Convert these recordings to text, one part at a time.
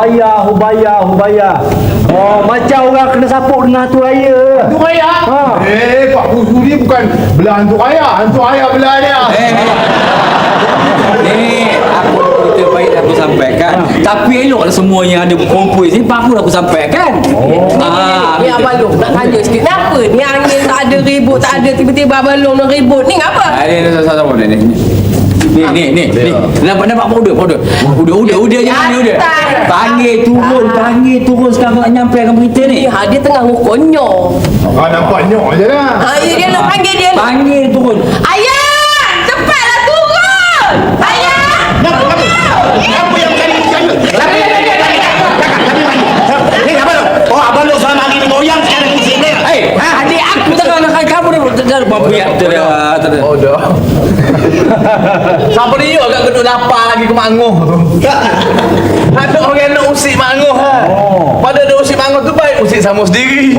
Hubaya. Oh, macam orang kena sapuk dengan hantu raya. Hantu raya? Pak Busu ni bukan belah hantu raya belah dia. Ni aku cerita baik aku sampaikan. Tapi eloklah semua yang ada berkumpul sini baru aku sampaikan. Ni Abang Long nak tanya sikit. Kenapa ni angin tak ada ribut, tak ada tiba-tiba Abang Long nak ribut ni ngapa? Ni. Nampak powder je mana udah. Panggil turun sekarang nak nyampaikan berita ni. Dia tengah ngukonyong. Nampak nyok je lah. Dia nak panggil dia. Panggil turun. Ayah, cepatlah turun. Ayah. Apa yang kali bercanda? Ni apa tu? Oh, Abang Long selama hari ni goyang sekarang di sini. Adik aku tengah nak kamu dah berbiak tu dah. Oh dah. Siapa dia agak geduk lapar lagi ke Manguh tu. Ada orang nak usik Manguh. Pada ada usik Manguh tu baik usik sama sendiri.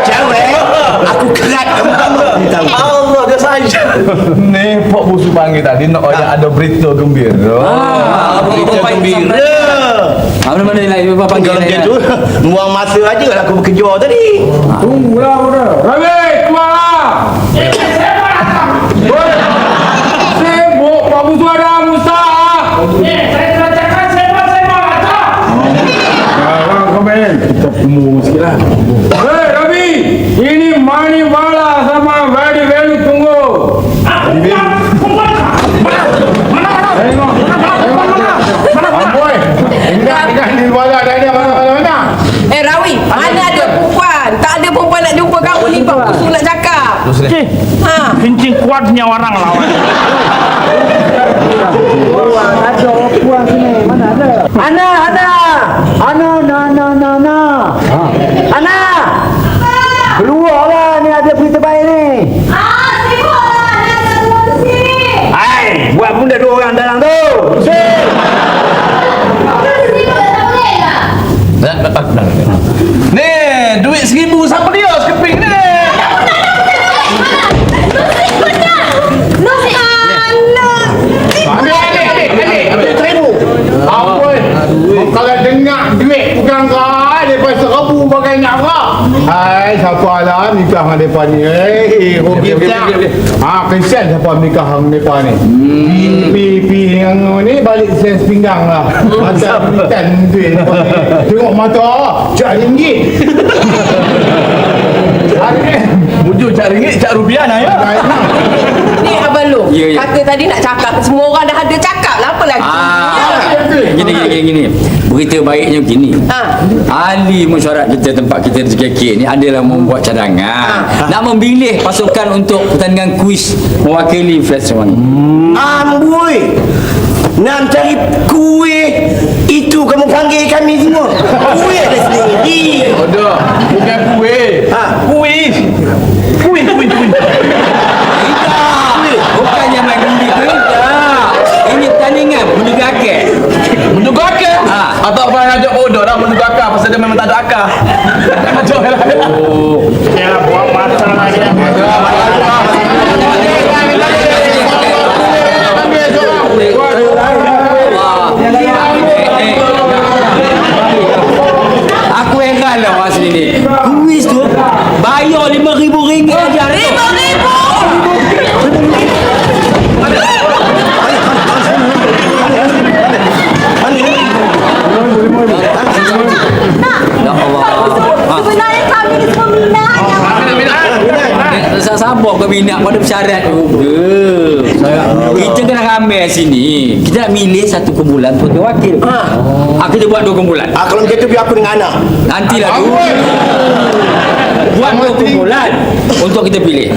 Cewek, aku kerat kamu. Allah dia saja. Ni Pak Busu panggil tadi nak ada berita gembira. Berita gembira. Mana ni lagi apa panggil dia tu? Buang masa aja lah aku bekerja tadi. Tunggulah, Rabi, keluarlah. Sibuk, Pak Busu ada Musa. Saya telah cakap sembang atas. Sekarang komen. Kita temu sikit lah. Rabi, ini Mani Bala sama Vadi Velu tunggu. Ingat ni Bala dah ada mana? Rawi, mana ada perempuan? Tak ada perempuan nak jumpa kamu ni. Pak Busu nak cakap. Kencing kuatnya orang lawan. Ada puan sini. Mana ada? Ana. Keluarlah, ni ada berita baik ni. Buat benda dua orang dalam tu. Ni duit 1,000 siapa dia skeping ni? Adik 1,000. Apa? Kalau dengar duit bukan kau, depa 1,000 bagai nak kau. Hai, siapa lah nikah dengan depa ni? Rugi tak? Kesian siapa nikah dengan depa ni. Pi dengan ni balik sen pinggang lah. Masa berikan duit depa ni. Tengok mata, RM1. Wujud RM1, RM1 lah ya. Ni Abang Long, Ya. kata tadi nak cakap. Semua orang dah ada cakap lah. Apa lagi? Gini. Berita baiknya begini. Ahli mesyuarat kita tempat kita di JKK ni adalah membuat cadangan. Nak memilih pasukan untuk pertandingan kuis mewakili festival ni. Amboi. Nak cari kuih itu kamu panggil kami semua. Kuih ada sendiri. Dah, bukan kuih. Kuis. Kuih. Bukannya main gundi tu tak. Ini pertandingan menegakkan. Menegakkan? Atau apa yang ajak bodoh dah menegakkan pasal dia memang tak ada akal. Macam mana? Ya, buang masa lagi. Aku heran lah mas ni. Kuis tu bayar RM5,000 aja. RM5,000. Sebenarnya kami ni semua minat. Sabar kau minat pada persyarat juga. Kita kena ramai sini. Kita nak milih satu kumpulan untuk wakil. Kita buat 2 kumpulan. Kalau macam tu biar aku dengan anak. Nantilah dulu. Buat 2 kumpulan untuk kita pilih.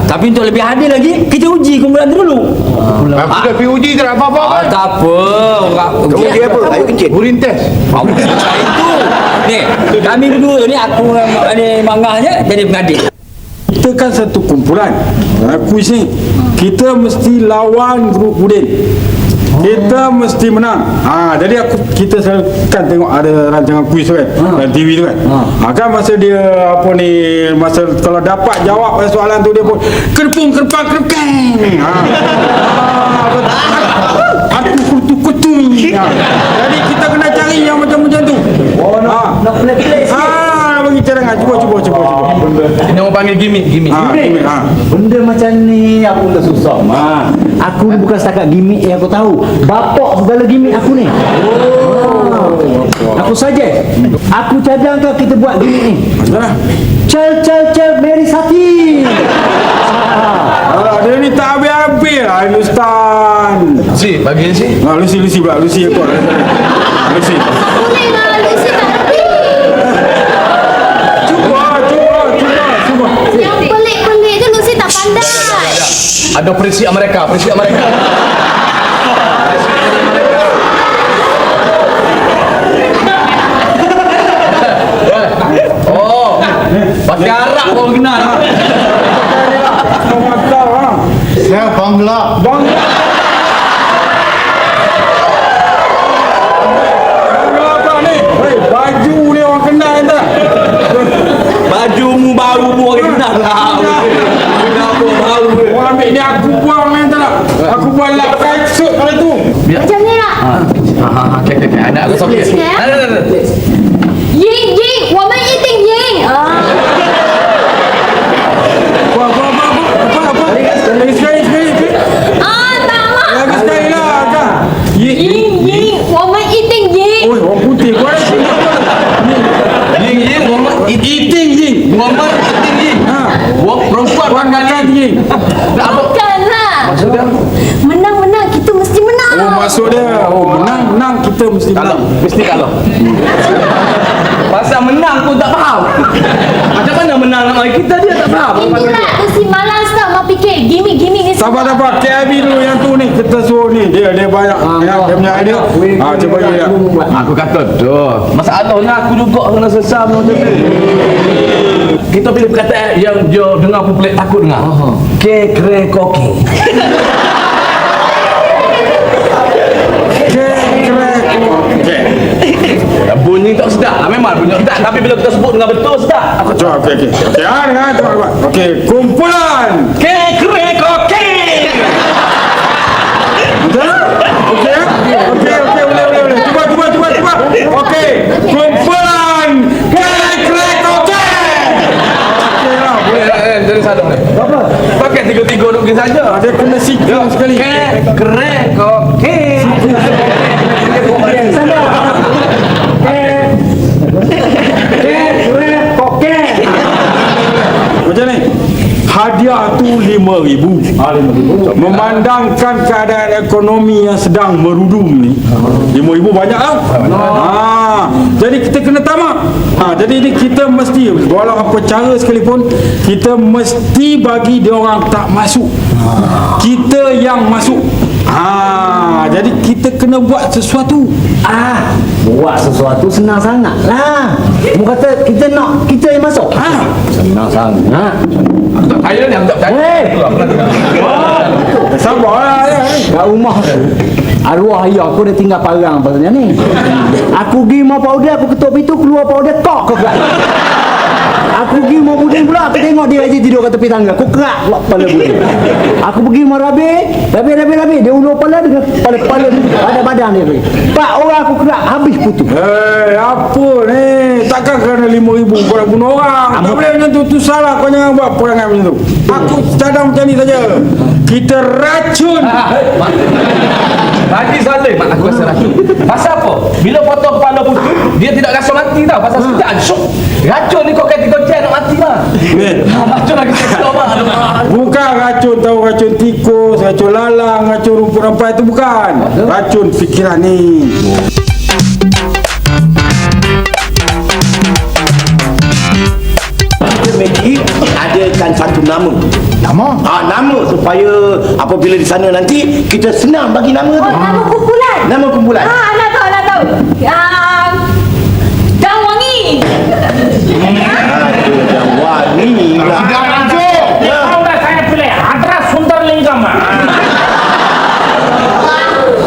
Tapi untuk lebih adil lagi, kita uji kumpulan tu dulu. Aku dah pergi uji tak apa-apa kan? Tak apa. Kamu uji apa? Ayo kencing. Urin test. Itu. Ni, kami berdua ni aku ni mangahnya jadi pengadil. Kita kan satu kumpulan. Kuis ni. Kita mesti lawan grup Udin. kita mesti menang. Jadi kita selalu kan tengok ada rancangan kuis tu kan, dalam TV tu kan. Kan masa dia masa kalau dapat jawab soalan tu dia pun kerpung kerpang kerpeng. Aku kutu. Jadi kita kena cari yang macam-macam tu. Nak pelik-pelik sikit. Bagi cadangan. Cuba. Ini orang panggil gimmick. Benda macam ni aku dah susah. Aku bukan setakat gimmick yang aku tahu. Bapak segala gimmick aku ni. Aku saja. Aku cadangkan kita buat gimmick ni. Cel Mary Sati. Dia ni tak habis-habis lah ini Ustaz. Si, bagi si. Lucy pula. Lucy aku. Lucy. Boleh lah, Lucy tak lebih. Cuba. Yang pelik-pelik tu Lucy tak pandai. Ada prinsip mereka. Pakai arak pun kena. Saya Bangla. Apa ni? Baju ni orang kenal tak? Bajumu baru pun orang kenal lah. Kenapa baru? Orang ambil ni aku buang ni tak? Aku buang lap kasut pada tu. Macam ni lah. Okay. Anak aku sampai. Ying,我们一定赢。Apa? Lagi sekali. tak lah。 Lagi sekali lah kan? 赢，我们一定赢。 Oi, orang putih. Kau ada sini. Ying, Muhammad Iting Ying. Muhammad Ying. Perempuan Orang makan Ying. Bukanlah. Maksudnya? Menang, kita mesti menang. Maksud dia. Menang kita mesti menang. Mesti kalau. Pasal menang pun tak faham. Macam mana menang nak mari kita dia tak faham. Inilah Lucy malas tau mau fikir gimmick ni semua. Sabar. KIB dulu yang tu ni. Kita suruh ni. Dia banyak. Dia punya idea. Cuba dia. Aku kata tu. Masalahnya aku juga kena sesam macam tu. Kita pilih perkataan yang dia dengar pun pelik takut dengar. Kekre koki. Bunyi tak sedap. Memang bunyi sedap. Tapi bila kita sebut dengan betul sedap. Aku coba. Okey. Dengar. Okey. Kumpulan. Kekre koki. Betul? Okey. Boleh. Cuba. Okey. Kumpulan. Krek. Okey lah. Boleh. Jadi sadar ni. Apa? Pakai tiga-tiga duk pergi saja. Dia kena sikit sekali. Kekre koki. Macam ni. Hadiah tu 5,000. Memandangkan keadaan ekonomi yang sedang merudum ni, 5,000 banyak tau. Jadi kita kena tamak. Jadi ni kita mesti, walau apa cara sekalipun, kita mesti bagi dia orang tak masuk. Kita yang masuk. Jadi kita kena buat sesuatu. Buat sesuatu senang sangat lah. Mu kata kita nak kita yang masuk. Senang sangat. Saya ni tak Sabarlah ya. Kat rumah tu arwah ayah aku dah tinggal parang pasal ni. Aku pergi mau powder, aku ketuk pintu, keluar powder kok kerak. Aku pergi mau puding pula, aku tengok dia aja tidur kat tepi tangga. Aku kerak pula kepala puding. Aku pergi mau rabi. Dia ulur kepala dengan kepala ada badan dia pergi. 4 orang aku kerak habis putus. Apa ni? Takkan kerana 5,000 kau nak bunuh orang. Tak boleh macam tu. Tu salah. Kau jangan buat perangai macam tu. Aku cadang macam ni saja. Kita racun. Lagi salah mak aku rasa racun. Pasal apa? Bila potong kepala putus, dia tidak rasa mati tau. Pasal sekejap syok. Racun ni kau kata kau nak mati lah. Racun lagi sekejap mak. Bukan racun tahu, racun tikus, racun lalang, racun rumput rampai itu bukan. Racun fikiran ni. Magic adakan satu nama. Nama supaya apabila di sana nanti kita senang bagi nama tu. Nama kumpulan. Nama kumpulan. Nak tahu. Dang Wangi. Yang wangi lah. Kau dah saya pilih Adra Sundarlingam.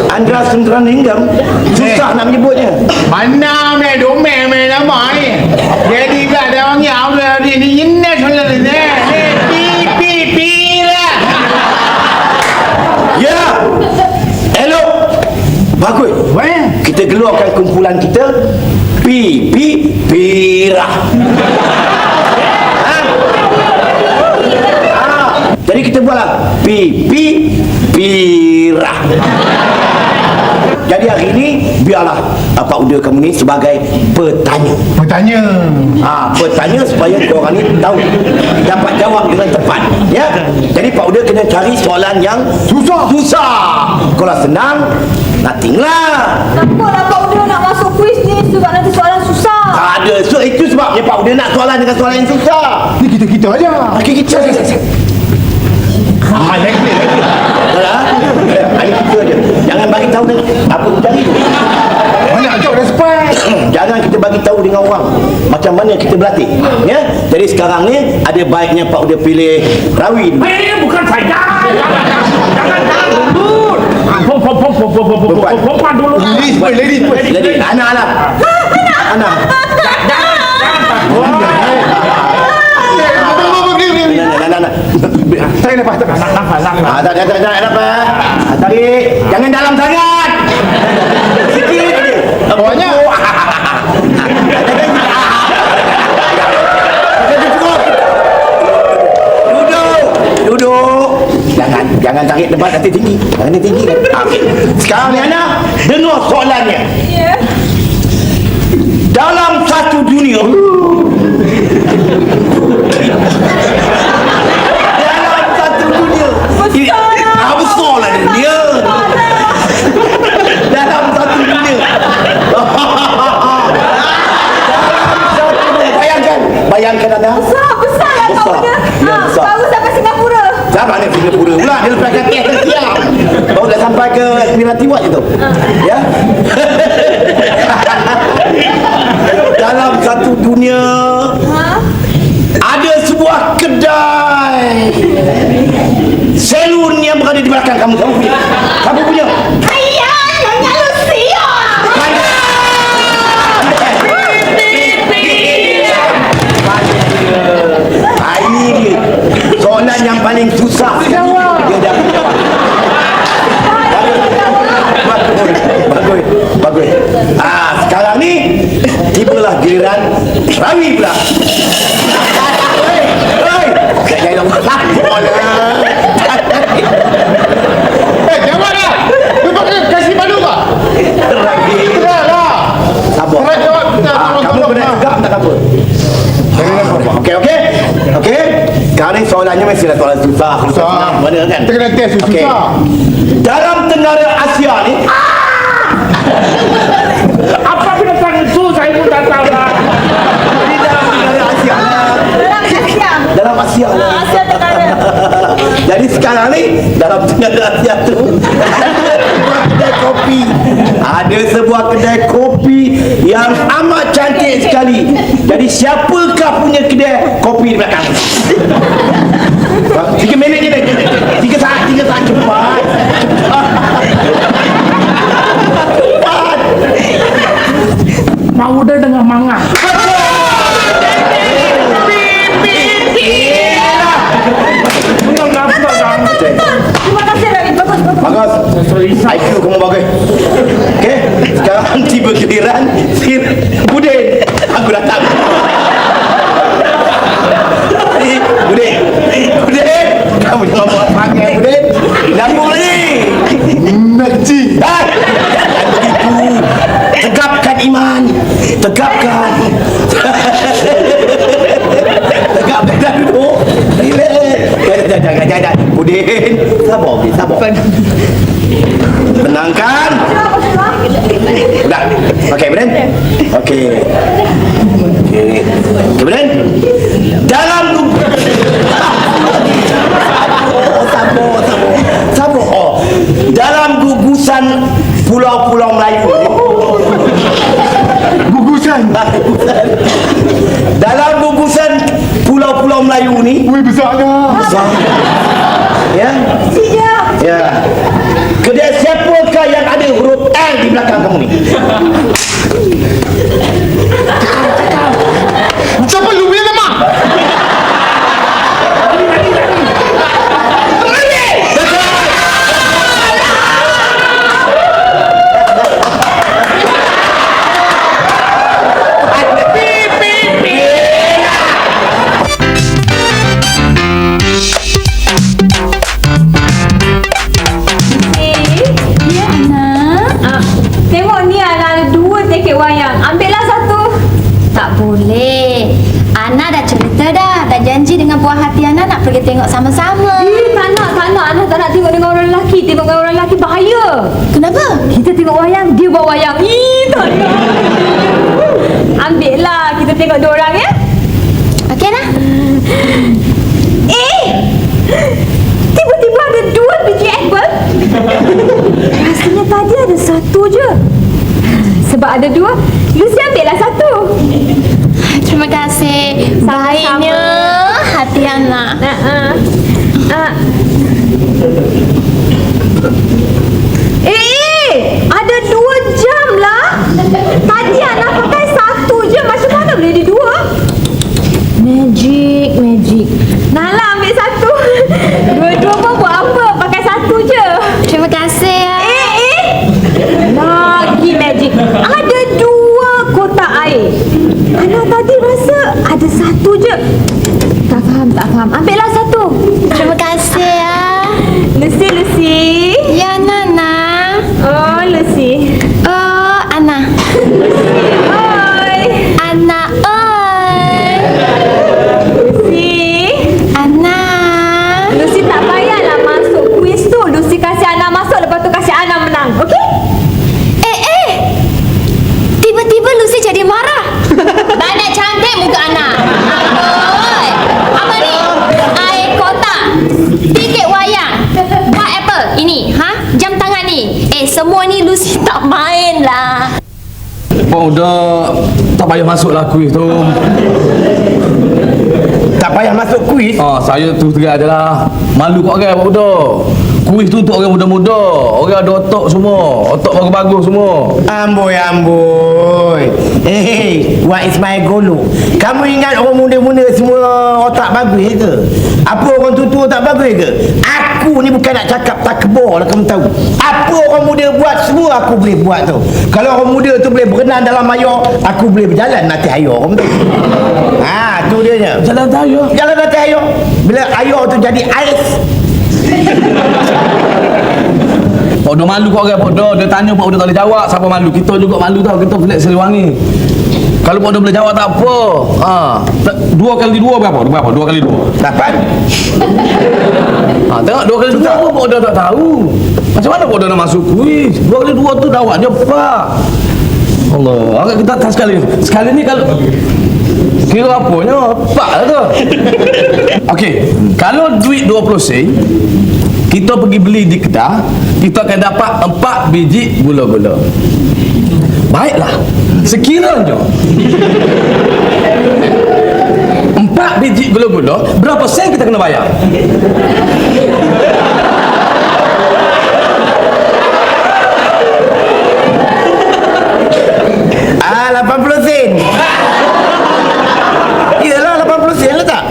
Anda Surat linggam. Susah nak menyebutnya. Mana me domain me nama ni. Jadi tak ada orang yang ada ni ini sebenarnya ni. Pi lah. Ya. Elok. Bagus. Kita gelarkan kumpulan kita Pirah. Jadi kita buatlah Pirah. Jadi hari ini biarlah Pak Uda kamu ni sebagai petanya. Petanya supaya korang ni tahu, dapat jawab dengan tepat. Ya. Jadi Pak Uda kena cari soalan yang susah. Kalau senang, nothing lah. Kenapa Pak Uda nak masuk kuis ni sebab nanti soalan susah? Tak ada. So itu sebabnya Pak Uda nak soalan dengan soalan yang susah. Ni kita aja. Kita. Lagi. Hari kita je. Jangan bagi tahu dengan apa cari tu. Banyak jauh respect. Jangan kita bagi tahu dengan orang macam mana kita berlatih. Ya. Jadi sekarang ni ada baiknya Pak Uda pilih Rawi. Bukan saya. Jangan dulu. Perempuan dulu. Ladies. Jadi anak lah. Anak. Jangan takut. Tarik nafas. Tak tarik. Jangan dalam sangat. Sikit aja. Banyak. Duduk. Jangan tarik tempat nanti tinggi. Nanti tinggi kan. Okey. Sekarang ni anak dengar soalannya. Ya. Dalam satu dunia besar lah dia. Dalam satu dunia. Bayangkan anda. Besar lah Pak Uda. Ya, besar. Baru sampai Singapura. Sampai mana Singapura pula. Dia lepas kaki atas siap. Baru dah sampai ke Admiralty Watch itu. Ya. Dalam satu dunia ada sebuah kedai salon yang berada di belakang kamu. Kamu punya. Ayah, Nyonya Lucia. Ini dia soalan yang paling susah. Dia dah bagus. Sekarang ni tibalah giliran Rawi pula. Jawab lah. Lu kasih malu tak? Sabar. Kamu kena tegak tak apa. Okey. Sekarang ni soalannya mestilah soalan susah. Mana kan? Kita kena test susah. Dalam Tenggara Asia ni Apa binatang itu saya pun tak tahu lah. di dalam Tenggara Asia. Dalam Asia. Asia Tenggara. Jadi sekarang ni dalam Tenggara Asia tu ada sebuah kedai kopi yang amat cantik sekali. Jadi siapakah punya kedai kopi di belakang? 3 minit je dah. 3 saat cepat. Pak Uda dengan manga. Terima kasih Rawi. Bagus. IQ kamu bagus. Okey, sekarang tiba giliran Sir Budin. Aku datang. Budin. Kamu jangan buat panggil Budin. Nama ni Najib. Jangan begitu. Tegapkan iman. Tegapkan dulu. Jangan. Budin. Sabar. Menangkan. Udah. Okey, Budin. Okey, Budin. Dalam sabar. Dalam gugusan pulau-pulau Melayu ni. Dalam gugusan pulau-pulau Melayu ni. Besarnya. Ya. Siap. Ya. Kedai siapakah tangga yang ada huruf L di belakang kamu ni. Macam apa lu punya nama? Ya, Ana. Tengok ni Ana ada 2 tiket wayang. Ambillah satu. Tak boleh. Ana dah cerita dah. Dah janji dengan buah hati Ana nak pergi tengok sama-sama. Tak nak. Ana tak nak tengok dengan orang lelaki. Tengok dengan orang lelaki bahaya. Kenapa? Kita tengok wayang, dia bawa wayang. Tak nak. Ambillah. Kita tengok 2 orang ya. Okey lah. Tiba-tiba ada 2 biji apple. Rasanya tadi ada 1 je. Sebab ada 2, Lucy ambillah 1. Terima kasih. Baiknya hati anak. Ada 2 jam lah. Tadi anak pakai 1 je. Macam mana boleh ada 2? Magic. Nala ambil 1. Dua-dua pun buat apa? Pakai 1 je. Terima kasih ya. Lagi magic. Ada 2 kotak air. Anak tadi rasa ada 1 je. Tak faham. Ambillah 1. Terima kasih ya. Lucy. Ya Nana. Oh, Lucy. Oh Ana. Oi. Ana oi. Lucy. Ana. Lucy tak payahlah masuk kuis tu. Lucy kasih Ana masuk, lepas tu kasih Ana menang. Okey? Tiba-tiba Lucy jadi marah. Banyak cantik muka Ana. Oi. Apa ni? Air kotak. Tiket wayang. Buah apple. Ini, jam tangan ni. Semua ni Lucy tak main lah. Pak Uda, tak payah masuklah kuis tu. Tak payah masuk kuis. Saya tu terang je lah. Malu kat orang Pak Uda. Kuis tu untuk orang muda-muda. Orang ada otak semua. Otak bagus-bagus semua. Amboi. What is my golo? Kamu ingat orang muda-muda semua otak bagus ke? Apa orang tua tak bagus ke? Aku ni bukan nak cakap takbur lah, kamu tahu. Apa orang muda buat semua aku boleh buat tu. Kalau orang muda tu boleh berenang dalam air, aku boleh berjalan nanti air, kamu tahu. Tu dia nya. Jalan tayo. Jalan nanti air. Bila air tu jadi ais. Pak Uda malu kat orang Pak Uda. Dia tanya Pak Uda tak boleh jawab. Siapa malu? Kita juga malu tau. Kita pelik Siliwangi. Kalau Pak Uda boleh jawab tak apa. 2 kali 2 berapa? 2 kali 2. Dapat. Tengok 2 kali 2 apa Pak Uda tak tahu. Macam mana Pak Uda nak masuk kuis? 2 kali 2 tu jawabnya apa? Allah. Agak kita tak sekali. Sekali ni kalau kira apanya? Pak lah tu. Okey. Kalau duit 20 sen, kita pergi beli di kedai, kita akan dapat 4 biji gula-gula. Baiklah. Sekiranya 4 biji gula-gula, berapa sen kita kena bayar? Ah, 80 sen. Iyalah 80 sen lah tak?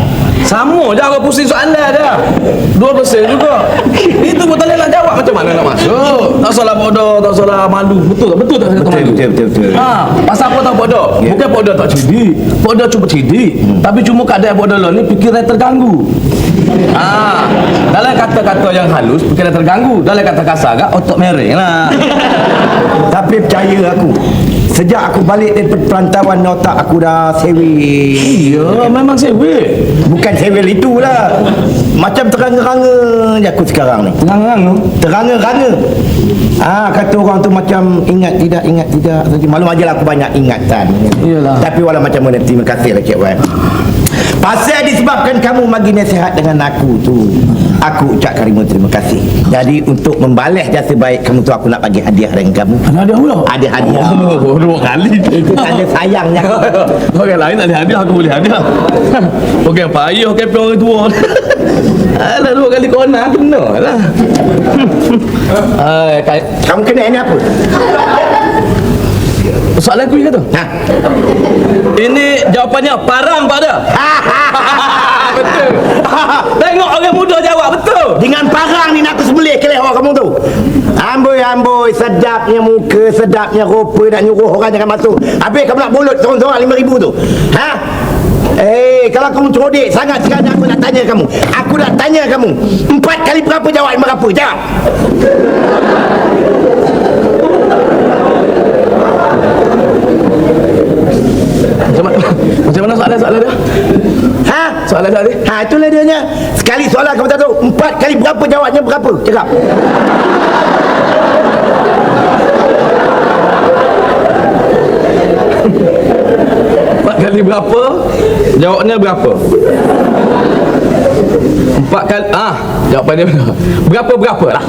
Sama je aku pusing soalan dah. 20 sen juga. Itu pun tak boleh nak jawab macam mana nak masuk. Tak salah bodoh, tak salah malu. Betul tak? Betul tak kata malu? Betul. Pasal apa tak bodoh? Bukan bodoh tak cerdik. Bodoh cuba cerdik. Tapi cuma keadaan bodoh lo ni fikiran terganggu. Dalam kata-kata yang halus fikiran terganggu. Dalam kata kasar agak otak mereng lah. Tapi percaya aku, sejak aku balik dari perantauan otak aku dah sewil. Iya, memang sewil. Bukan sewil itulah. Macam teranga-ranga je aku sekarang ni. Teranga-ranga. Kata orang tu macam ingat tidak. Maklum aja lah aku banyak ingatan. Iyalah. Tapi walau macam mana, terima kasih lah Cik Wan. Pasal disebabkan kamu bagi nasihat dengan aku tu, aku ucap karimu terima kasih. Jadi untuk membalas jasa baik kamu tu, aku nak bagi hadiah dengan kamu. Ada pula. Ada hadiah. Oh, 2 kali. Itu tanda sayangnya. Orang lain tak ada hadiah, aku boleh hadiah. Okey, payah okey orang tua. Alah 2 kali kona kena lah. Kamu kena ini apa? Soalan kuis kata. Ha? Ini jawapannya parang Pak Dah. Betul. Tengok orang muda jawab betul. Dengan parang ni nak aku sembelih kelih orang kamu tu. Amboi, sedapnya muka, sedapnya rupa, nak nyuruh orang jangan masuk. Habis kamu nak bolut seorang-seorang 5,000 tu. Ha? Kalau kamu cerdik sangat sekarang aku nak tanya kamu. Aku nak tanya kamu. 4 kali berapa jawab berapa? Jawab. Macam mana soalan dia? Ha? Soalan dia? Ha, itulah dia nya. Sekali soalan kamu tak tahu. 4 kali berapa jawabnya berapa? Cakap. Kali berapa? Jawabnya berapa? 4 kali jawapan dia berapa lah.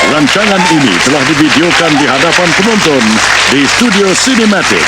Rancangan ini telah divideokan di hadapan penonton di Studio Cinematic.